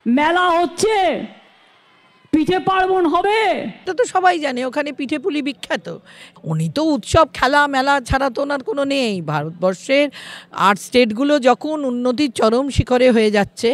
মেলা হচ্ছে, পিঠে পার্বণ হবে, এটা তো সবাই জানে। ওখানে পিঠে পুলি বিখ্যাত। উনি তো উৎসব খেলা মেলা ছাড়া তো ওনার কোনো নেই। ভারতবর্ষের 8 স্টেটগুলো যখন উন্নতির চরম শিখরে হয়ে যাচ্ছে,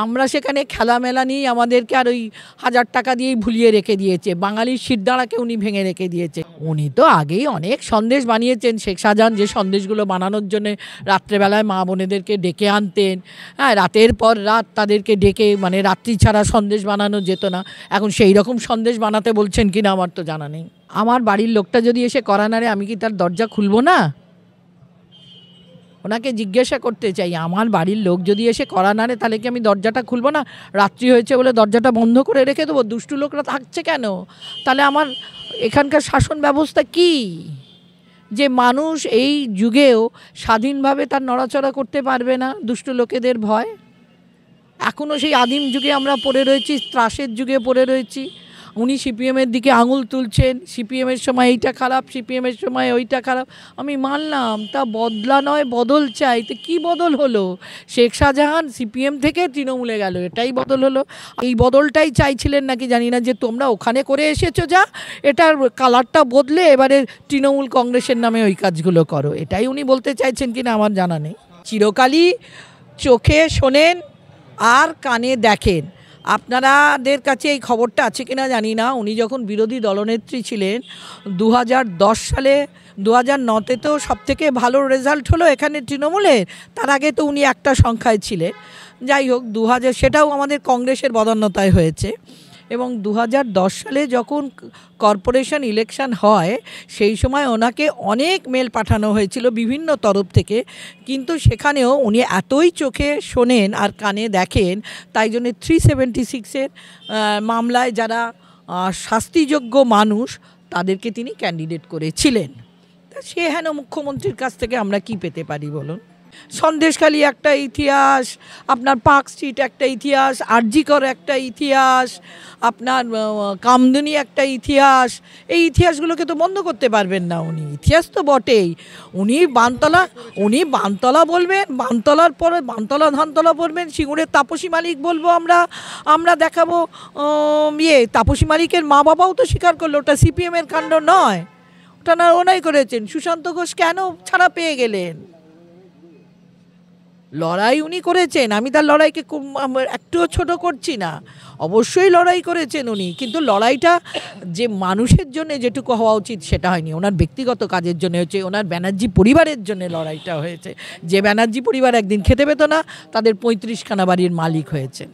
আমরা সেখানে খেলা মেলা নিয়ে আমাদেরকে আর ওই 1000 টাকা দিয়েই ভুলিয়ে রেখে দিয়েছে। বাঙালির শিরদাঁড়াকে উনি ভেঙে রেখে দিয়েছে। উনি তো আগেই অনেক সন্দেশ বানিয়েছেন। শেখ শাহজাহান যে সন্দেশগুলো বানানোর জন্য রাত্রেবেলায় মা বোনেদেরকে ডেকে আনতেন, হ্যাঁ, রাতের পর রাত তাদেরকে ডেকে, মানে রাত্রি ছাড়া সন্দেশ বানানো যেত না। এখন সেই রকম সন্দেশ বানাতে বলছেন কিনা আমার তো জানা নেই। আমার বাড়ির লোকটা যদি এসে কড়া নাড়ে, আমি কি তার দরজা খুলবো না? ওনাকে জিজ্ঞাসা করতে চাই, আমার বাড়ির লোক যদি এসে কড়া নাড়ে তাহলে কি আমি দরজাটা খুলবো না? রাত্রি হয়েছে বলে দরজাটা বন্ধ করে রেখে দেবো? দুষ্টু লোকরা থাকছে কেন? তাহলে আমার এখানকার শাসন ব্যবস্থা কি, যে মানুষ এই যুগেও স্বাধীনভাবে তার নড়াচড়া করতে পারবে না দুষ্টু লোকেদের ভয়? এখনও সেই আদিম যুগে আমরা পড়ে রয়েছি, ত্রাসের যুগে পড়ে রয়েছি। উনি সিপিএমের দিকে আঙুল তুলছেন, সিপিএমের সময় এইটা খারাপ, সিপিএমের সময় ওইটা খারাপ। আমি মানলাম, তা বদলা নয় বদল চাই। তো কী বদল হলো? শেখ শাহজাহান সিপিএম থেকে তৃণমূলে গেল, এটাই বদল হলো। এই বদলটাই চাইছিলেন নাকি জানি না, যে তোমরা ওখানে করে এসেছো যা, এটার কালারটা বদলে এবারে তৃণমূল কংগ্রেসের নামে ওই কাজগুলো করো। এটাই উনি বলতে চাইছেন কিনা আমার জানা নেই। চিরকালই চোখে শোনেন আর কানে দেখেন। আপনাদের কাছে এই খবরটা আছে কিনা জানি না, উনি যখন বিরোধী দলনেত্রী ছিলেন 2010 সালে, 2009-তে তো সবথেকে ভালো রেজাল্ট হলো এখানে তৃণমূলের। তার আগে তো উনি একটা সংখ্যায় ছিলেন। যাই হোক, 2000, সেটাও আমাদের কংগ্রেসের বদান্যতায় হয়েছে। এবং 2010 সালে যখন কর্পোরেশন ইলেকশন হয়, সেই সময় ওনাকে অনেক মেল পাঠানো হয়েছিল বিভিন্ন তরফ থেকে, কিন্তু সেখানেও উনি এতই চোখে শোনেন আর কানে দেখেন, তাই জন্য 376-এর মামলায় যারা শাস্তিযোগ্য মানুষ তাদেরকে তিনি ক্যান্ডিডেট করেছিলেন। তা সে হেন মুখ্যমন্ত্রীর কাছ থেকে আমরা কি পেতে পারি বলুন? সন্দেশখালি একটা ইতিহাস, আপনার পার্ক স্ট্রিট একটা ইতিহাস, আরজিকর একটা ইতিহাস, আপনার কামদুনি একটা ইতিহাস। এই ইতিহাসগুলোকে তো বন্ধ করতে পারবেন না উনি। ইতিহাস তো বটেই। উনি বানতলা বলবেন, বানতলার পরে বানতলা ধানতলা বলবেন, সিঙ্গুরের তাপসী মালিক বলবো আমরা দেখাবো। তাপসী মালিকের মা বাবাও তো স্বীকার করলো ওটা সিপিএমের কাণ্ড নয়, ওটা না ওনাই করেছেন। সুশান্ত ঘোষ কেন ছাড়া পেয়ে গেলেন? লড়াই উনি করেছেন, আমি তার লড়াইকে একটুও ছোট করছি না। অবশ্যই লড়াই করেছেন উনি, কিন্তু লড়াইটা যে মানুষের জন্য যেটুকু হওয়া উচিত সেটা হয়নি। ওনার ব্যক্তিগত কাজের জন্য হয়েছে, ওনার ব্যানার্জি পরিবারের জন্য লড়াইটা হয়েছে। যে ব্যানার্জি পরিবার একদিন খেতে পেত না, তাদের 35খানা বাড়ির মালিক হয়েছেন।